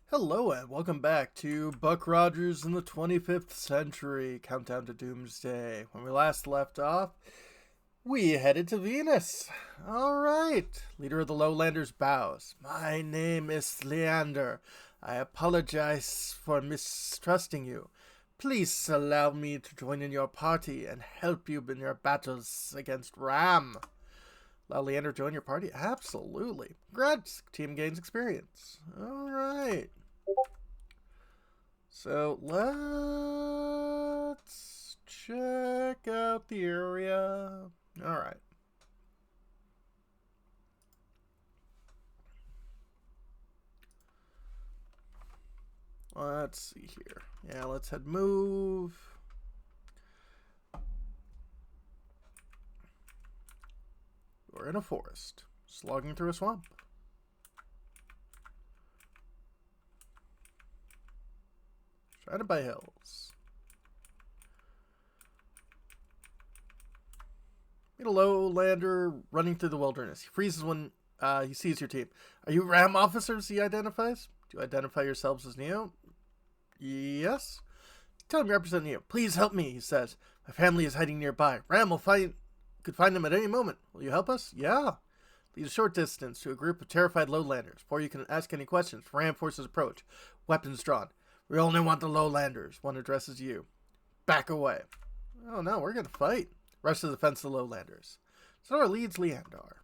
Hello and welcome back to Buck Rogers in the 25th Century, Countdown to Doomsday. When we last left off, we headed to Venus. Alright, leader of the Lowlanders bows. My name is Leander. I apologize for mistrusting you. Please allow me to join in your party and help you in your battles against Ram. Allow Leander join your party? Absolutely. Congrats, team gains experience. Alright. So let's check out the area. Alright. Let's see here. Yeah, let's head move. We're in a forest, slogging through a swamp. Surrounded by hills. Meet a lowlander running through the wilderness. He freezes when he sees your team. Are you Ram officers? He identifies. Do you identify yourselves as Neo? Yes. Tell him you represent Neo. Please help me, he says. My family is hiding nearby. Ram could find them at any moment. Will you help us? Yeah. Lead a short distance to a group of terrified lowlanders. Before you can ask any questions, Ram forces approach. Weapons drawn. We only want the lowlanders. One addresses you. Back away. Oh no, we're gonna fight. Rush to the fence of the lowlanders. So our leads Leandar.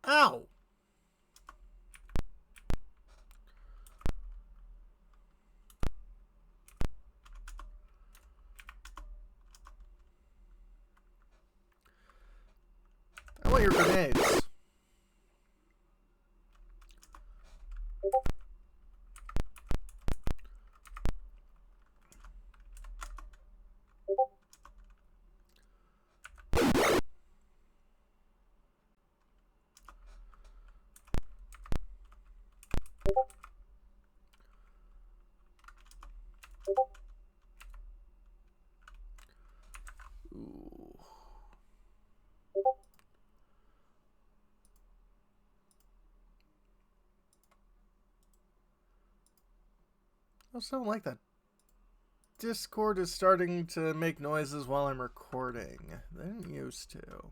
Ow! I want your grenades. Ooh. I just don't like that. Discord is starting to make noises while I'm recording. They didn't used to.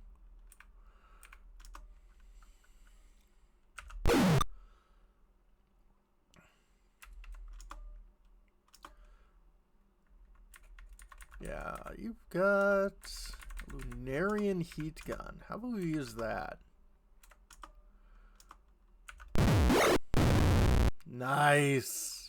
Yeah, you've got a Lunarian heat gun. How about we use that? Nice.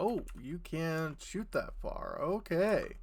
Oh, you can shoot that far. Okay.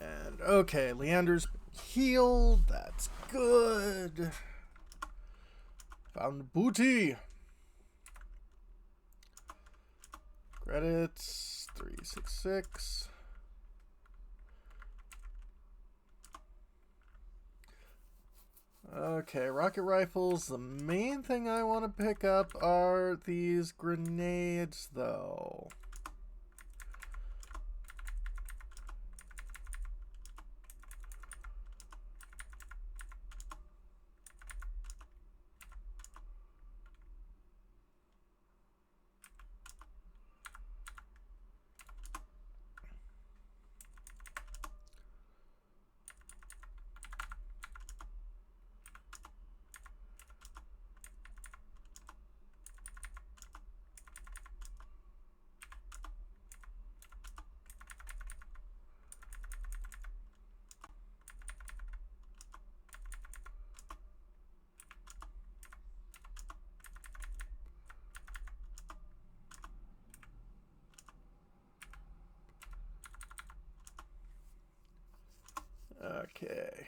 And okay, Leander's healed. That's good. Found booty. Credits 366. Okay, rocket rifles. The main thing I want to pick up are these grenades, though. Okay.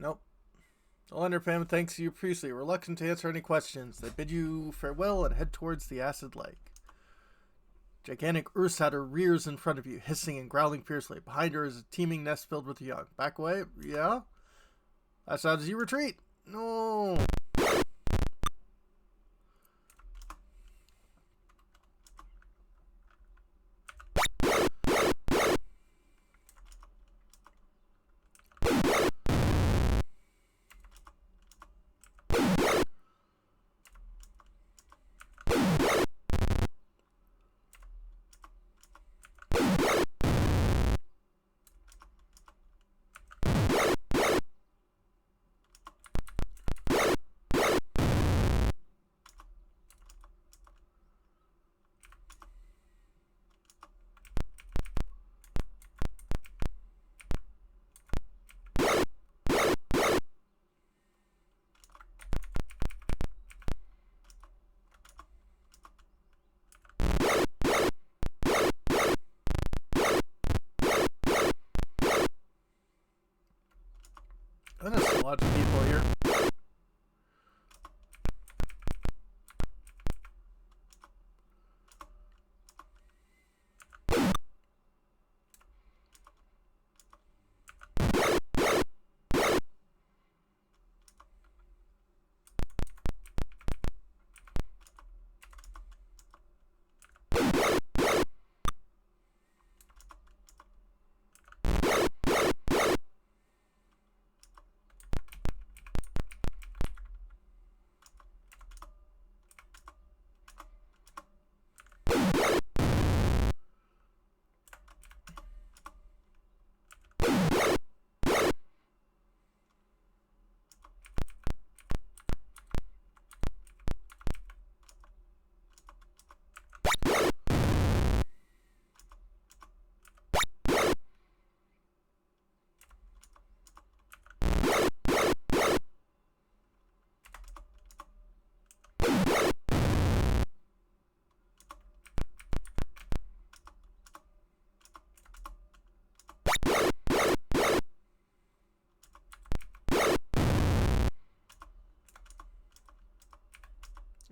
Nope. The Lander family thanks you profusely, reluctant to answer any questions. They bid you farewell and head towards the acid lake. Gigantic Ursatter rears in front of you, hissing and growling fiercely. Behind her is a teeming nest filled with young. Back away? Yeah? That's how does you retreat? No. There's a lot of people here.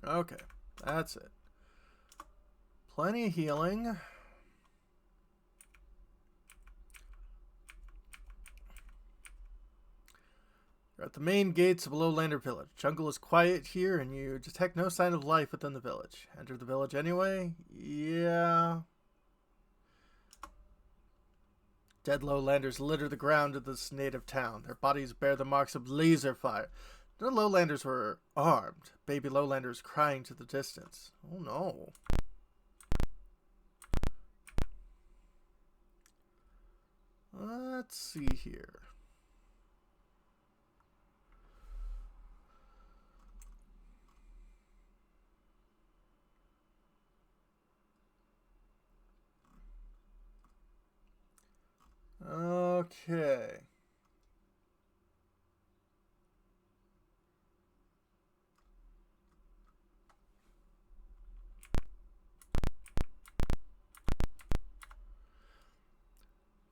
Okay, that's it. Plenty of healing. You're at the main gates of Lowlander Village. Jungle is quiet here, and you detect no sign of life within the village. Enter the village anyway? Yeah. Dead Lowlanders litter the ground of this native town. Their bodies bear the marks of laser fire. No Lowlanders were armed. Baby Lowlanders crying to the distance. Oh no. Let's see here. Okay.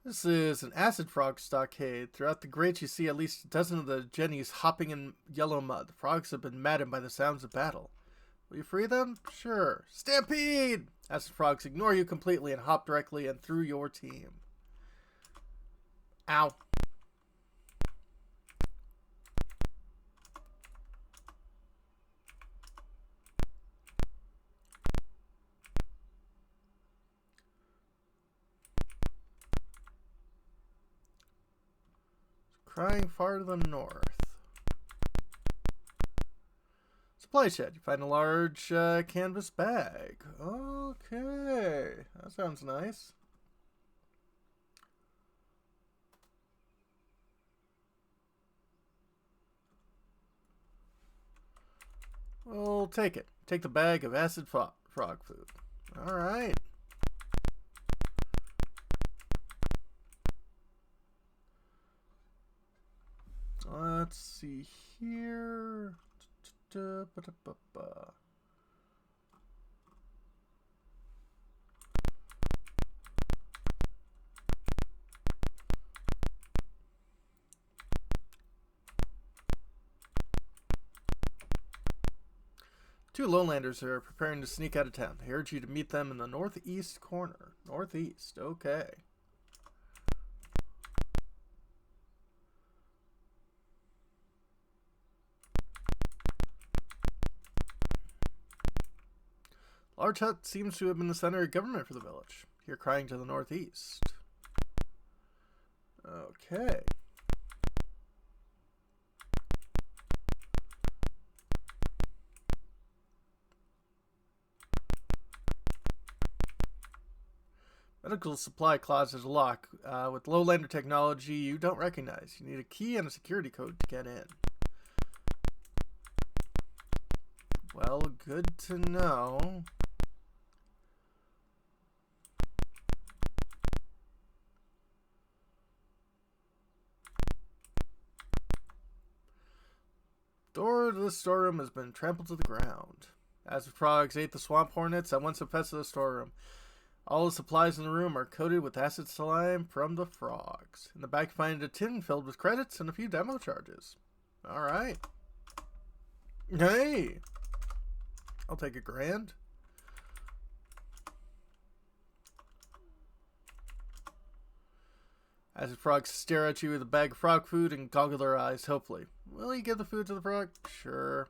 This is an acid frog stockade. Throughout the grates you see at least a dozen of the jennies hopping in yellow mud. The frogs have been maddened by the sounds of battle. Will you free them? Sure. Stampede! Acid frogs ignore you completely and hop directly and through your team. Ow. Crying far to the north. Supply shed. You find a large canvas bag. Okay. That sounds nice. We'll take it. Take the bag of acid frog food. Alright. Let's see here. Two Lowlanders are preparing to sneak out of town. They urge you to meet them in the northeast corner. Northeast, okay. Large hut seems to have been the center of government for the village. You're crying to the northeast. Okay. Medical supply closet is locked. With Lowlander technology you don't recognize. You need a key and a security code to get in. Well, good to know. Door to the storeroom has been trampled to the ground. As the frogs ate the swamp hornets that once infested the storeroom. All the supplies in the room are coated with acid slime from the frogs. In the back you find a tin filled with credits and a few demo charges. Alright. Hey! I'll take $1,000. Acid frogs stare at you with a bag of frog food and goggle their eyes, hopefully. Will you give the food to the frog? Sure.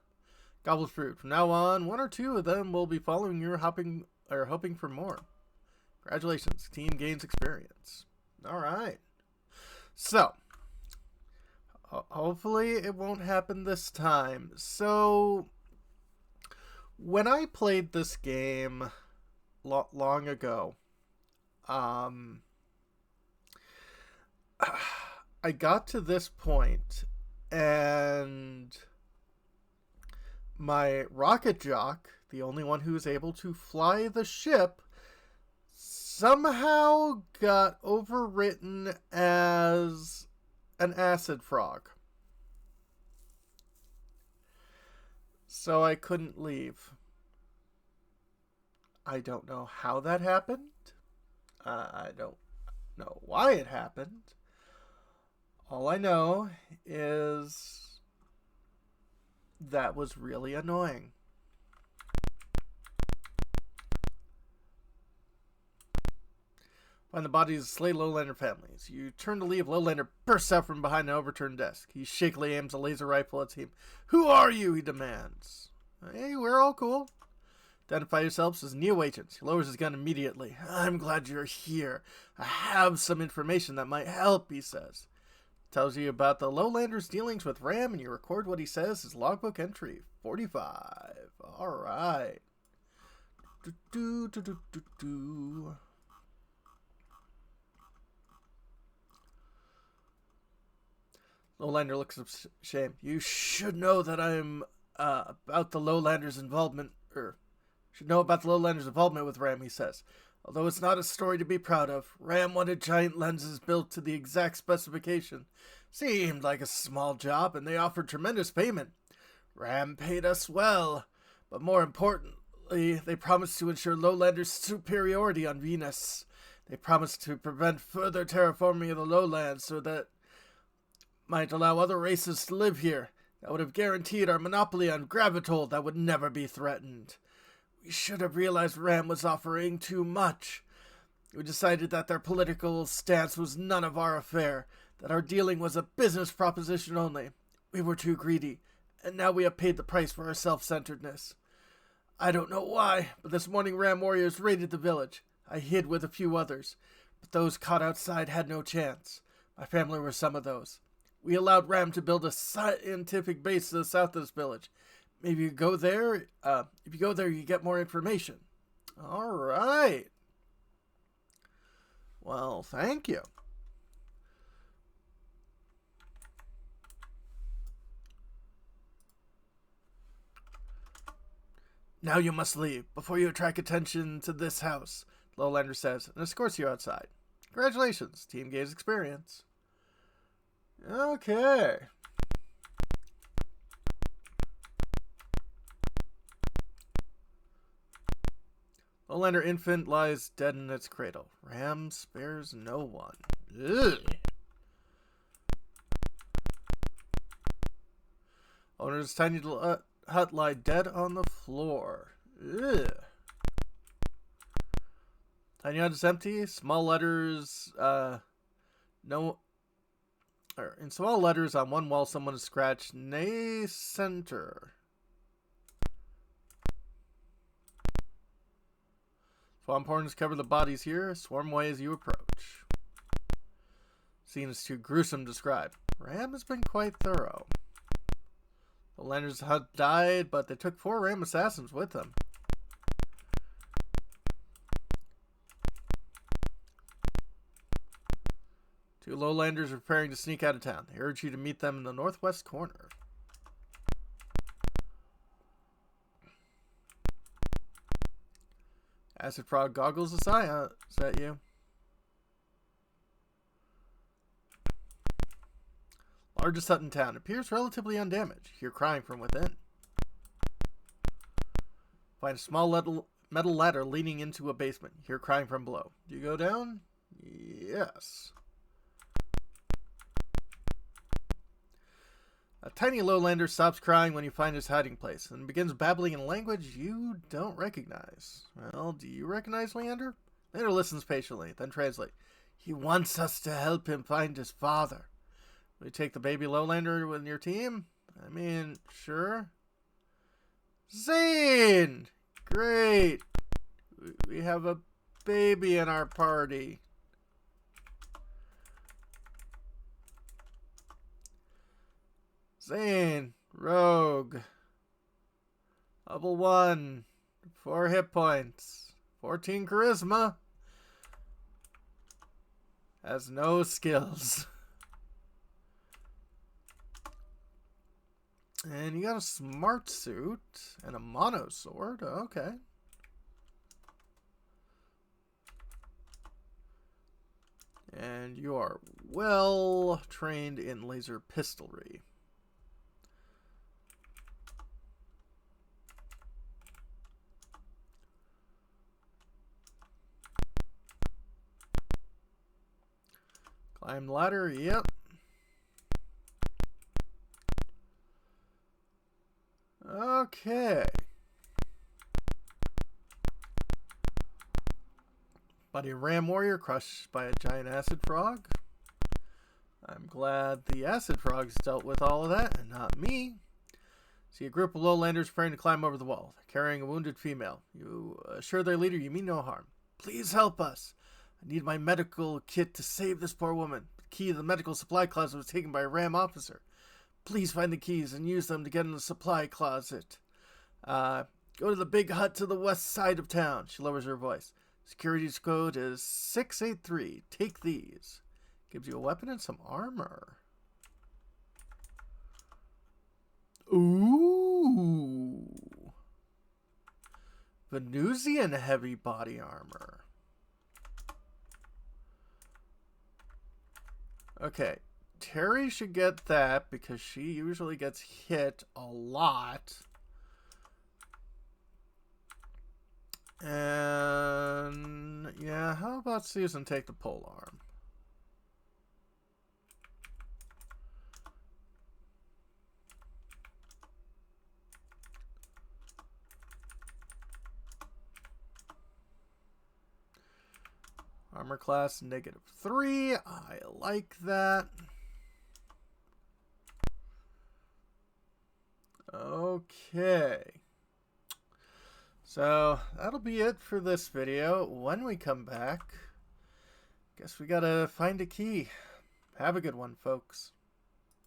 Gobble fruit. From now on, one or two of them will be following you, hoping for more. Congratulations. Team gains experience. Alright. So, hopefully it won't happen this time. So, when I played this game long ago, I got to this point and my rocket jock, the only one who was able to fly the ship, somehow got overwritten as an acid frog. So I couldn't leave. I don't know how that happened. I don't know why it happened. All I know is that was really annoying. Find the bodies of slain Lowlander families. You turn to leave. Lowlander bursts out from behind an overturned desk. He shakily aims a laser rifle at him. Who are you? He demands. Hey, we're all cool. Identify yourselves as neo-agents. He lowers his gun immediately. I'm glad you're here. I have some information that might help, he says. Tells you about the Lowlander's dealings with Ram, and you record what he says as logbook entry 45. Alright. Lowlander looks ashamed. You should know that I'm about the Lowlander's involvement, should know about the Lowlander's involvement with Ram, he says. Although it's not a story to be proud of, Ram wanted giant lenses built to the exact specification. Seemed like a small job, and they offered tremendous payment. Ram paid us well, but more importantly, they promised to ensure Lowlander's superiority on Venus. They promised to prevent further terraforming of the lowlands so that might allow other races to live here. That would have guaranteed our monopoly on gravitol that would never be threatened. We should have realized Ram was offering too much. We decided that their political stance was none of our affair, that our dealing was a business proposition only. We were too greedy, and now we have paid the price for our self-centeredness. I don't know why, but this morning Ram warriors raided the village. I hid with a few others, but those caught outside had no chance. My family were some of those. We allowed Ram to build a scientific base to the south of this village. Maybe you go there. If you go there, you get more information. All right. Well, thank you. Now you must leave before you attract attention to this house, Lowlander says, and escorts you outside. Congratulations, Team Gaze experience. Okay. Lowlander infant lies dead in its cradle. Ram spares no one. Ugh. Owner's tiny hut lie dead on the floor. Ugh. Tiny hut is empty. Small letters, in small letters on one wall, someone has scratched Nay Center. Swamp horns cover the bodies here. Swarm away as you approach. Scene is too gruesome to describe. Ram has been quite thorough. The Lander's hut died, but they took 4 Ram assassins with them. Two Lowlanders are preparing to sneak out of town. They urge you to meet them in the northwest corner. Acid Frog goggles a sigh at you. Largest hut in town. Appears relatively undamaged. Hear crying from within. Find a small metal ladder leading into a basement. Hear crying from below. Do you go down? Yes. A tiny Lowlander stops crying when you find his hiding place and begins babbling in a language you don't recognize. Well, do you recognize Leander? Leander listens patiently, then translate. He wants us to help him find his father. Will you take the baby Lowlander with your team? I mean, sure. Zane! Great! We have a baby in our party. Zane, rogue. Level 1. 4 hit points. 14 charisma. Has no skills. And you got a smart suit and a mono sword. Okay. And you are well trained in laser pistolry. Climb ladder, yep. Okay. Body of Ram Warrior crushed by a giant acid frog. I'm glad the acid frogs dealt with all of that and not me. See a group of lowlanders preparing to climb over the wall. They're carrying a wounded female. You assure their leader you mean no harm. Please help us. I need my medical kit to save this poor woman. The key to the medical supply closet was taken by a Ram officer. Please find the keys and use them to get in the supply closet. Go to the big hut to the west side of town. She lowers her voice. Security's code is 683. Take these. Gives you a weapon and some armor. Ooh. Venusian heavy body armor. Okay. Terry should get that because she usually gets hit a lot. And yeah, how about Susan take the pole arm? Armor class -3. I like that. Okay. So that'll be it for this video. When we come back, guess we gotta find a key. Have a good one, folks.